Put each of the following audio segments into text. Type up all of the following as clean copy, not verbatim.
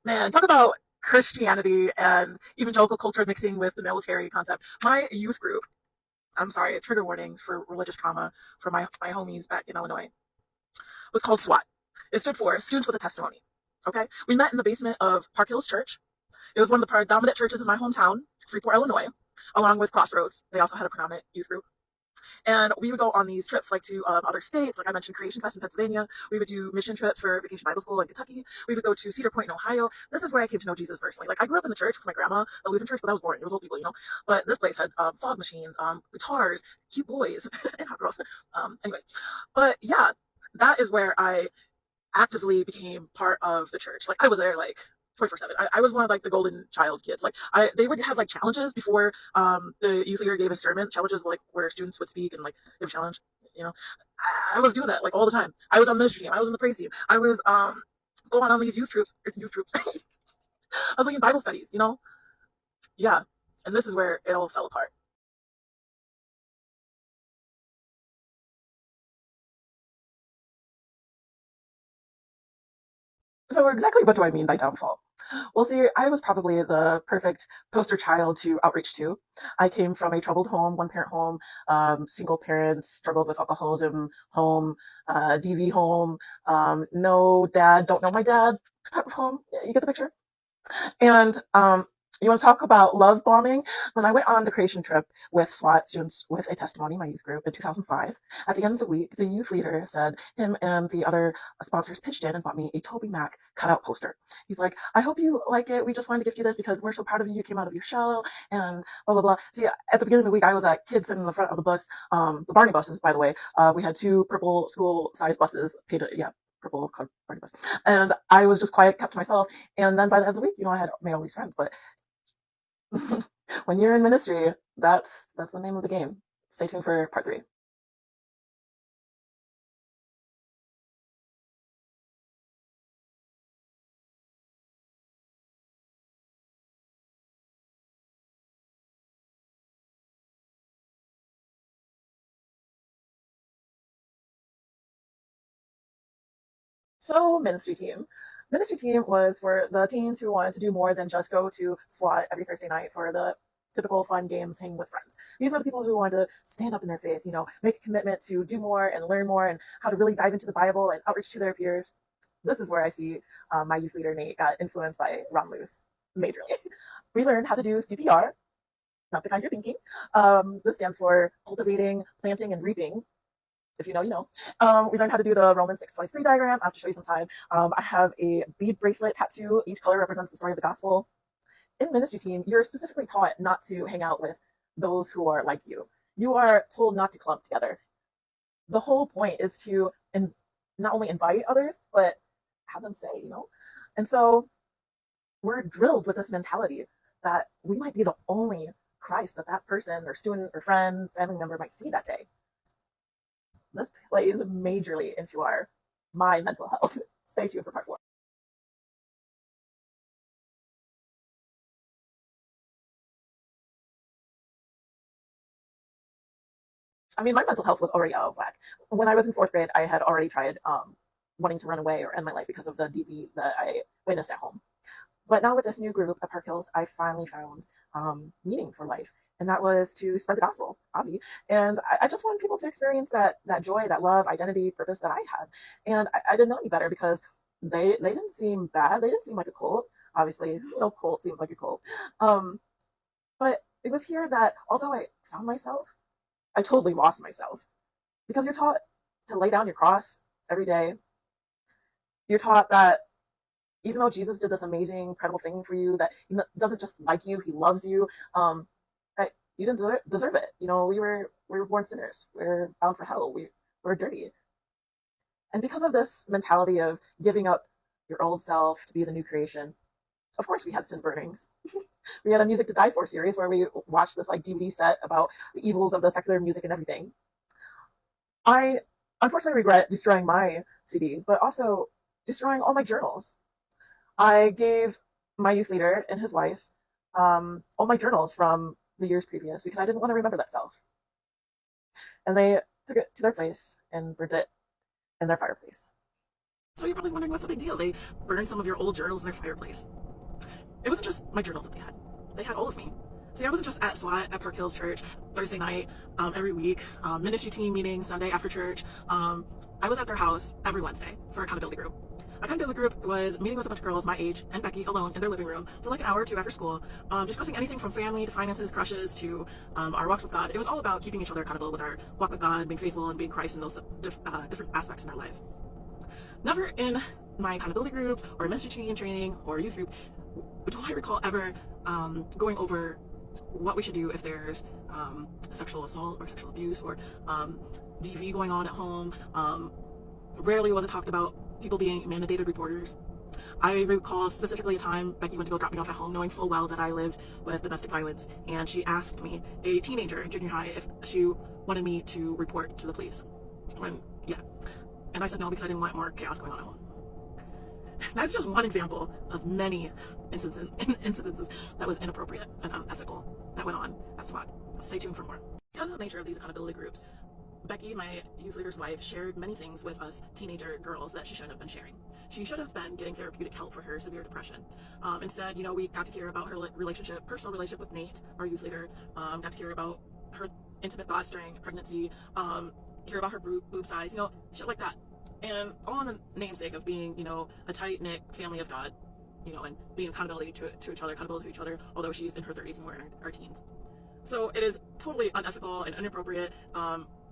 Man, talk about Christianity and evangelical culture mixing with the military concept. My youth group, I'm sorry, trigger warnings for religious trauma for my homies back in Illinois, was called SWAT. It stood for Students with a Testimony. Okay? We met in the basement of Park Hills Church. It was one of the predominant churches in my hometown, Freeport, Illinois, along with Crossroads. They also had a predominant youth group. And we would go on these trips, like to other states. Like I mentioned, Creation Fest in Pennsylvania. We would do mission trips for Vacation Bible School in Kentucky. We would go to Cedar Point in Ohio. This is where I came to know Jesus personally. Like I grew up in the church with my grandma, the Lutheran church, but that was boring. It was old people, you know. But this place had fog machines, guitars, cute boys, and hot girls. Anyways, but yeah, that is where I actively became part of the church. Like I was there like 24/7. I was one of like the golden child kids. Like they would have like challenges before the youth leader gave a sermon. Challenges like where students would speak and like give a challenge. You know, I was doing that like all the time. I was on the ministry team. I was in the praise team. I was going on these youth troops. I was like in Bible studies. You know, yeah. And this is where it all fell apart. So exactly what do I mean by downfall? Well, see, I was probably the perfect poster child to outreach to. I came from a troubled home, one parent home, single parents, struggled with alcoholism home, DV home, no dad, don't know my dad type of home. You get the picture? And you want to talk about love bombing? When I went on the creation trip with SWAT students with a testimony, my youth group in 2005, at the end of the week, the youth leader said him and the other sponsors pitched in and bought me a Toby Mac cutout poster. He's like, I hope you like it. We just wanted to gift you this because we're so proud of you. You came out of your shell and blah, blah, blah. See, at the beginning of the week, I was at kids sitting in the front of the bus, the Barney buses, by the way. We had two purple school size buses, paid, yeah, purple Barney bus. And I was just quiet, kept to myself. And then by the end of the week, I had made all these friends. But when you're in ministry, that's the name of the game. Stay tuned for part three. So ministry team. Ministry team was for the teens who wanted to do more than just go to SWAT every Thursday night for the typical fun games, hang with friends. These were the people who wanted to stand up in their faith, make a commitment to do more and learn more and how to really dive into the Bible and outreach to their peers. This is where I see my youth leader Nate got influenced by Ron Luce majorly. We learned how to do CPR, not the kind you're thinking. This stands for cultivating, planting, and reaping. If you know, you know. We learned how to do the Roman 6:23 diagram. I have to show you some time. I have a bead bracelet tattoo. Each color represents the story of the gospel. In ministry team, you're specifically taught not to hang out with those who are like you. You are told not to clump together. The whole point is to not only invite others, but have them stay. And so we're drilled with this mentality that we might be the only Christ that that person or student or friend, family member might see that day. This plays majorly into my mental health. Stay tuned for part four. I mean, my mental health was already out of whack. When I was in fourth grade, I had already tried wanting to run away or end my life because of the DV that I witnessed at home. But now with this new group at Park Hills, I finally found meaning for life, and that was to spread the gospel, Avi. And I just wanted people to experience that joy, that love, identity, purpose that I had. And I didn't know any better because they didn't seem bad. They didn't seem like a cult. Obviously, no cult seems like a cult. Um, but it was here that although I found myself, I totally lost myself because you're taught to lay down your cross every day. You're taught that even though Jesus did this amazing, incredible thing for you, that he doesn't just like you, he loves you, that you didn't deserve it. We were born sinners. We're bound for hell. We're dirty. And because of this mentality of giving up your old self to be the new creation, of course we had sin burnings. We had a Music to Die For series where we watched this like DVD set about the evils of the secular music and everything. I unfortunately regret destroying my CDs, but also destroying all my journals. I gave my youth leader and his wife all my journals from the years previous because I didn't want to remember that self. And they took it to their place and burnt it in their fireplace. So you're probably wondering, what's the big deal? They burned some of your old journals in their fireplace. It wasn't just my journals that they had. They had all of me. See, I wasn't just at SWAT at Park Hills Church Thursday night, every week, ministry team meeting Sunday after church. I was at their house every Wednesday for accountability group. Accountability group was meeting with a bunch of girls my age and Becky alone in their living room for like an hour or two after school, discussing anything from family to finances, crushes to our walks with God. It was all about keeping each other accountable with our walk with God, being faithful and being Christ in those different aspects in our life. Never in my accountability groups or ministry team training or youth group do I recall ever going over what we should do if there's sexual assault or sexual abuse or DV going on at home. Rarely was it talked about people being mandated reporters. I recall specifically a time Becky went to go drop me off at home knowing full well that I lived with domestic violence, and she asked me, a teenager in junior high, if she wanted me to report to the police. Yeah. And I said no because I didn't want more chaos going on at home. That's just one example of many instances that was inappropriate and unethical that went on at SWAT. Stay tuned for more. Because of the nature of these accountability groups, Becky, my youth leader's wife, shared many things with us teenager girls that she shouldn't have been sharing. She should have been getting therapeutic help for her severe depression. Instead, we got to hear about her personal relationship with Nate, our youth leader, got to hear about her intimate thoughts during pregnancy, hear about her boob size, shit like that. And all in the namesake of being, a tight-knit family of God, and being accountable to each other, although she's in her 30s and we're in our teens. So it is totally unethical and inappropriate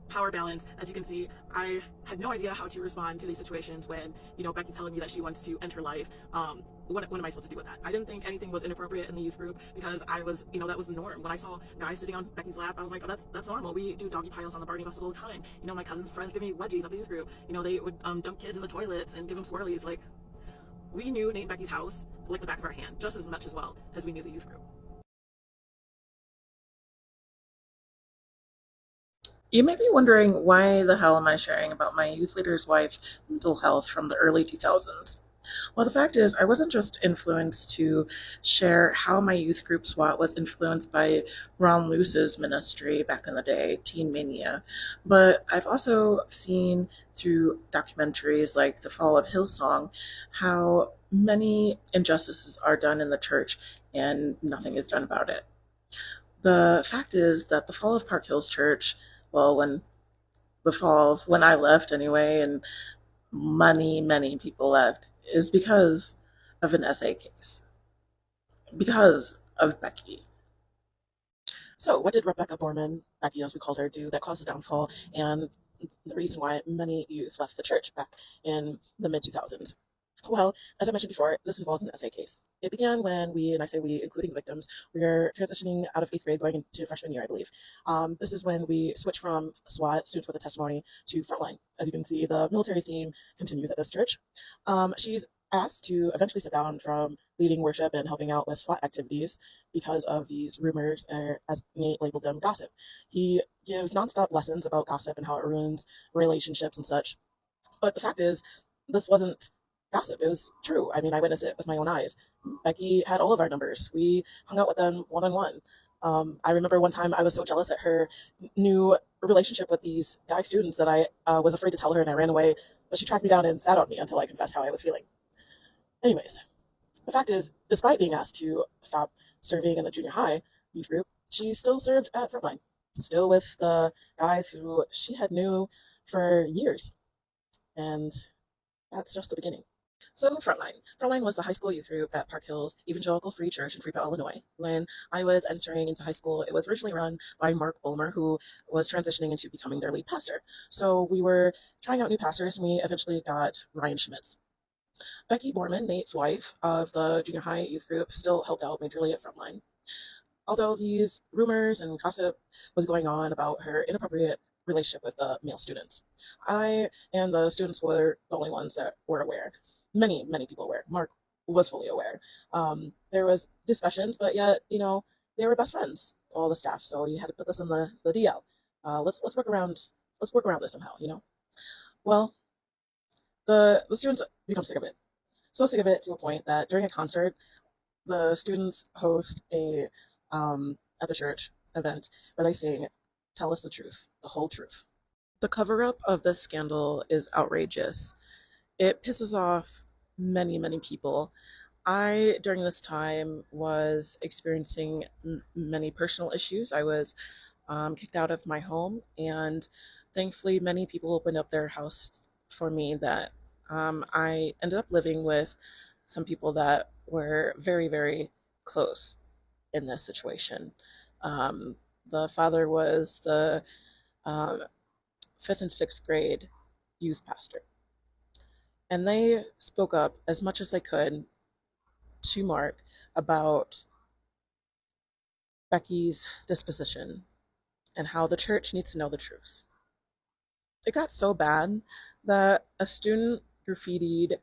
power balance. As you can see, I had no idea how to respond to these situations when, Becky's telling me that she wants to end her life. What am I supposed to do with that? I didn't think anything was inappropriate in the youth group because I was, that was the norm. When I saw guys sitting on Becky's lap, I was like, oh, that's normal. We do doggy piles on the Barney buses all the time. My cousins' friends give me wedgies at the youth group. They would dunk kids in the toilets and give them swirlies. Like, we knew Nate and Becky's house like the back of our hand, just as much as well as we knew the youth group. You may be wondering, why the hell am I sharing about my youth leader's wife's mental health from the early 2000s? Well, the fact is, I wasn't just influenced to share how my youth group SWAT was influenced by Ron Luce's ministry back in the day, Teen Mania, but I've also seen through documentaries like The Fall of Hillsong how many injustices are done in the church and nothing is done about it. The fact is that the fall of Park Hills Church, well, when I left anyway, and many people left, is because of an SA case, because of Becky. So what did Rebecca Borman, Becky as we called her, do that caused the downfall and the reason why many youth left the church back in the mid-2000s? Well, as I mentioned before, this involved an essay case. It began when we, and I say we, including the victims, we were transitioning out of 8th grade going into freshman year, I believe. This is when we switched from SWAT, students with a testimony, to Frontline. As you can see, the military theme continues at this church. She's asked to eventually sit down from leading worship and helping out with SWAT activities because of these rumors, as Nate labeled them, gossip. He gives nonstop lessons about gossip and how it ruins relationships and such. But the fact is, this wasn't gossip. It was true. I mean, I witnessed it with my own eyes. Becky had all of our numbers. We hung out with them one on one. I remember one time I was so jealous at her new relationship with these guy students that I was afraid to tell her and I ran away. But she tracked me down and sat on me until I confessed how I was feeling. Anyways, the fact is, despite being asked to stop serving in the junior high youth group, she still served at Frontline, still with the guys who she had knew for years. And that's just the beginning. So Frontline. Frontline was the high school youth group at Park Hills Evangelical Free Church in Freeport, Illinois. When I was entering into high school, it was originally run by Mark Bulmer, who was transitioning into becoming their lead pastor. So we were trying out new pastors, and we eventually got Ryan Schmitz. Becky Borman, Nate's wife of the junior high youth group, still helped out majorly at Frontline. Although these rumors and gossip was going on about her inappropriate relationship with the male students, I and the students were the only ones that were aware. Many people were. Mark was fully aware. There was discussions, but yet, they were best friends, all the staff. So you had to put this in the DL. Let's work around this somehow. Well, the students become sick of it. So sick of it to a point that during a concert, the students host a at the church event where they sing "Tell Us the Truth, the Whole Truth." The cover up of this scandal is outrageous. It pisses off many people. I, during this time, was experiencing many personal issues. I was kicked out of my home, and thankfully, many people opened up their house for me. That I ended up living with some people that were very close in this situation. Um, the father was the um, fifth and sixth grade youth pastor, and they spoke up as much as they could to Mark about Becky's disposition and how the church needs to know the truth. It got so bad that a student graffitied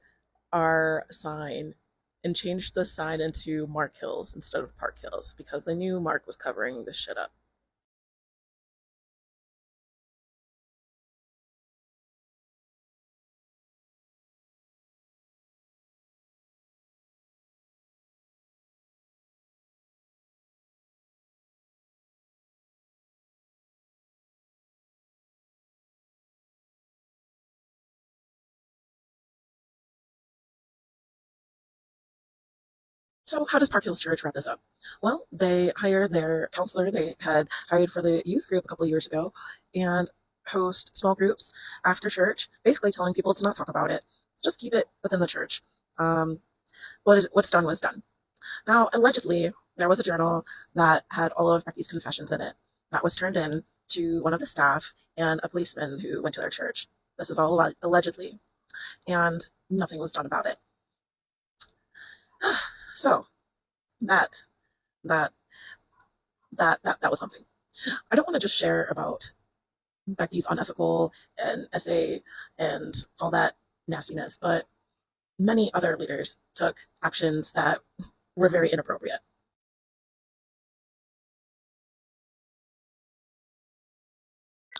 our sign and changed the sign into Mark Hills instead of Park Hills because they knew Mark was covering this shit up. So, how does Park Hills Church wrap this up? Well, they hired their counselor they had hired for the youth group a couple of years ago and host small groups after church, basically telling people to not talk about it, just keep it within the church. Um, what's done was done. Now, allegedly, there was a journal that had all of Becky's confessions in it that was turned in to one of the staff and a policeman who went to their church. This is all allegedly, and nothing was done about it. So that that that was something. I don't want to just share about Becky's unethical and essay and all that nastiness, but many other leaders took actions that were very inappropriate.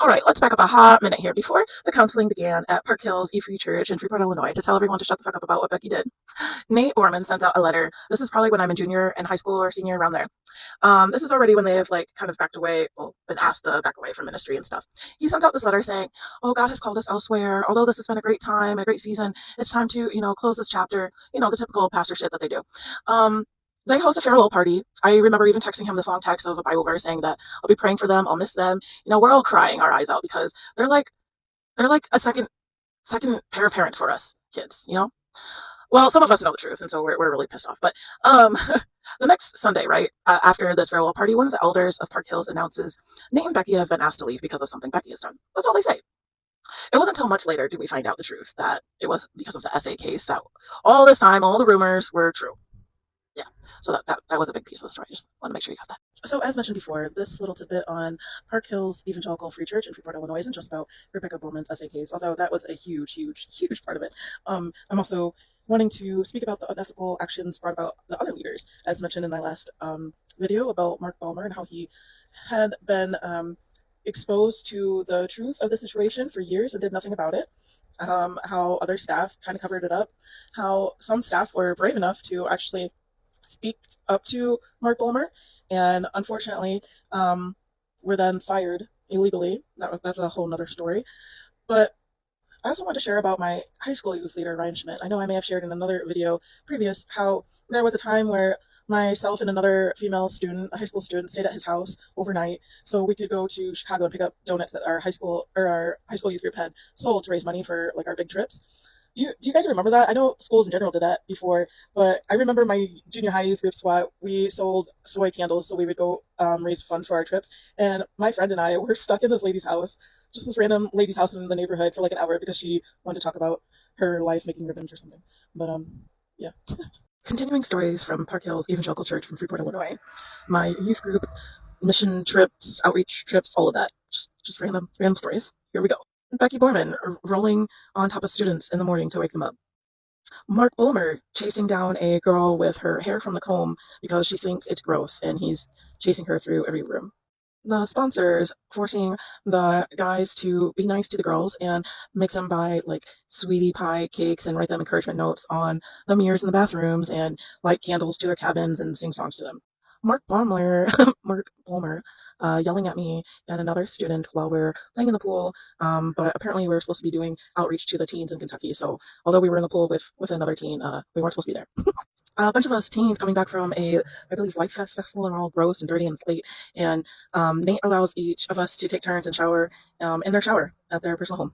All right, let's back up a hot minute here. Before the counseling began at Park Hills E Free Church in Freeport, Illinois, to tell everyone to shut the fuck up about what Becky did, Nate Borman sends out a letter. This is probably when I'm in junior in high school or senior around there. This is already when they have like kind of backed away, well, been asked to back away from ministry and stuff. He sends out this letter saying, "Oh, God has called us elsewhere. Although this has been a great time, a great season, it's time to, close this chapter." The typical pastor shit that they do. Um, they host a farewell party. I remember even texting him this long text of a Bible verse saying that I'll be praying for them, I'll miss them. We're all crying our eyes out because they're like a second pair of parents for us kids. Well, some of us know the truth, and so we're really pissed off. But um, the next Sunday, right after this farewell party, one of the elders of Park Hills announces Nate and Becky have been asked to leave because of something Becky has done. That's all they say. It wasn't until much later did we find out the truth that it was because of the SA case that all this time, all the rumors were true. Yeah, so that was a big piece of the story. Just want to make sure you got that. So, as mentioned before, this little tidbit on Park Hills Evangelical Free Church in Freeport, Illinois, isn't just about Rebecca Bowman's essay case, although that was a huge part of it. I'm also wanting to speak about the unethical actions brought about the other leaders, as mentioned in my last video about Mark Balmer and how he had been exposed to the truth of the situation for years and did nothing about it. How other staff kind of covered it up, how some staff were brave enough to actually speak up to Mark Bulmer, and unfortunately, were then fired illegally. That's a whole nother story. But I also want to share about my high school youth leader, Ryan Schmidt. I know I may have shared in another video previous how there was a time where myself and another female student, a high school student, stayed at his house overnight so we could go to Chicago and pick up donuts that our high school youth group had sold to raise money for like our big trips. Do you guys remember that? I know schools in general did that before, but I remember my junior high youth group SWAT, we sold soy candles so we would go raise funds for our trips. And my friend and I were stuck in this lady's house, just this random lady's house in the neighborhood for like an hour because she wanted to talk about her life making ribbons or something. But yeah. Continuing stories from Park Hills Evangelical Church from Freeport, Illinois. My youth group, mission trips, outreach trips, all of that. Just random stories. Here we go. Becky Borman rolling on top of students in the morning to wake them up. Mark Bulmer chasing down a girl with her hair from the comb because she thinks it's gross and he's chasing her through every room. The sponsors forcing the guys to be nice to the girls and make them buy like sweetie pie cakes and write them encouragement notes on the mirrors in the bathrooms and light candles to their cabins and sing songs to them. Mark Palmer yelling at me and another student while we're playing in the pool. But apparently we were supposed to be doing outreach to the teens in Kentucky. So although we were in the pool with another teen, we weren't supposed to be there. A bunch of us teens coming back from I believe, White Fest festival, and we're all gross and dirty and late. And Nate allows each of us to take turns and shower in their shower at their personal home.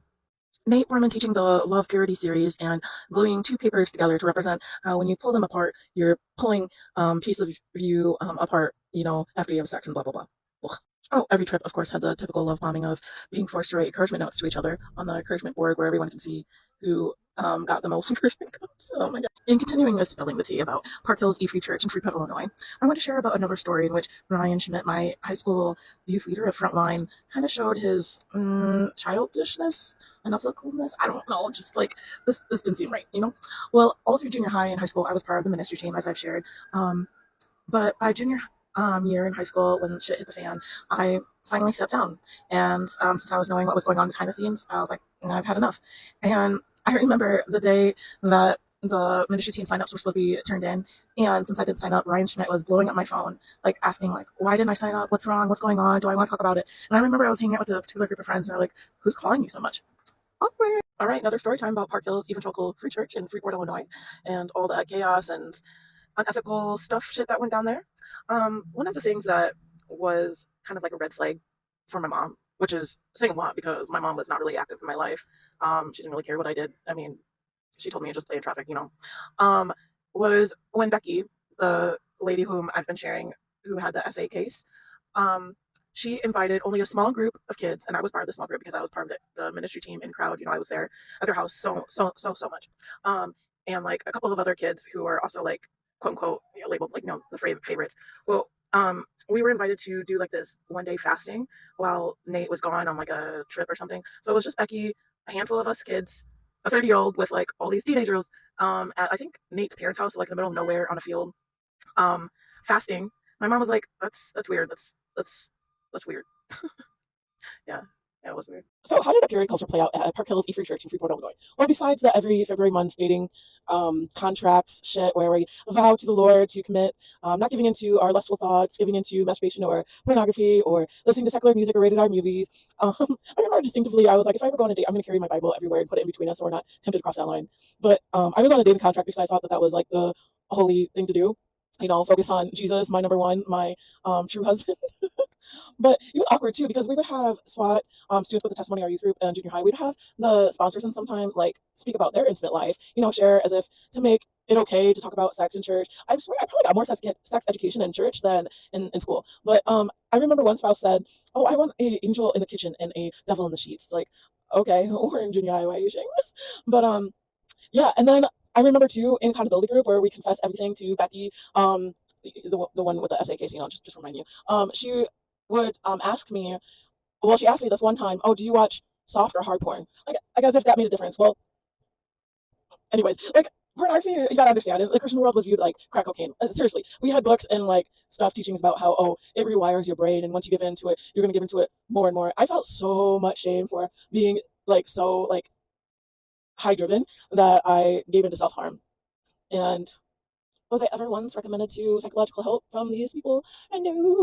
Nate Borman teaching the Love Purity series and gluing two papers together to represent how when you pull them apart, you're pulling piece of you apart, after you have sex and blah blah blah. Ugh. Oh, every trip, of course, had the typical love bombing of being forced to write encouragement notes to each other on the encouragement board where everyone can see who got the most encouragement notes. Oh my god. In continuing with spilling the tea about Park Hills E Free Church in Freeport, Illinois, I want to share about another story in which Ryan Schmidt, my high school youth leader of Frontline, kind of showed his childishness, unethicalness. I don't know, just like this didn't seem right. Well, all through junior high and high school, I was part of the ministry team, as I've shared. But by junior year in high school, when shit hit the fan, I finally stepped down. And since I was knowing what was going on behind the scenes, I was like, I've had enough. And I remember the day that the ministry team sign-ups were supposed to be turned in, and since I didn't sign up, Ryan Schmidt was blowing up my phone, like asking, like, why didn't I sign up? What's wrong? What's going on? Do I want to talk about it? And I remember I was hanging out with a particular group of friends, and they're like, who's calling you so much? Awkward. All right, another story time about Park Hills Evangelical Free Church in Freeport, Illinois, and all that chaos and unethical stuff shit that went down there. One of the things that was kind of like a red flag for my mom, which is saying a lot because my mom was not really active in my life. She didn't really care what I did. I mean, she told me to just play in traffic. Um, was when Becky, the lady whom I've been sharing, who had the SA case, um, she invited only a small group of kids, and I was part of the small group because I was part of the ministry team in crowd. I was there at their house so much. And like a couple of other kids who are also like quote unquote labeled like the favorites. Well, we were invited to do like this 1 day fasting while Nate was gone on like a trip or something. So it was just Becky, a handful of us kids, a 30-year-old with like all these teenagers, at I think Nate's parents' house, like in the middle of nowhere on a field, um, fasting. My mom was like, "That's weird. That's weird." Yeah, that was weird. So, how did the period culture play out at Park Hills E Free Church in Freeport, Illinois? Well, besides the every February month dating contracts shit where we vow to the Lord to commit, not giving into our lustful thoughts, giving into masturbation or pornography, or listening to secular music or rated R movies. I remember distinctly, I was like, if I ever go on a date, I'm going to carry my Bible everywhere and put it in between us so we're not tempted to cross that line. But I was on a dating contract because I thought that was like the holy thing to do. Focus on Jesus, my number one, my true husband. But it was awkward too because we would have SWAT students with the testimony in our youth group and junior high. We'd have the sponsors and sometimes like speak about their intimate life, share as if to make it okay to talk about sex in church. I swear I probably got more sex education in church than in school. But I remember one spouse said, "Oh, I want a angel in the kitchen and a devil in the sheets." It's like, okay, we're in junior high. Why are you sharing this? But yeah, and then I remember too in accountability group where we confess everything to Becky, the one with the SA case, just remind you. She would ask me, well, she asked me this one time, oh, do you watch soft or hard porn? Like as if that made a difference. Well, anyways, like pornography, you gotta understand, the Christian world was viewed like crack cocaine. Seriously, we had books and like stuff teachings about how, oh, it rewires your brain, and once you give into it, you're gonna give into it more and more. I felt so much shame for being like so like high driven that I gave into self harm. And was I ever once recommended to psychological help from these people? I know.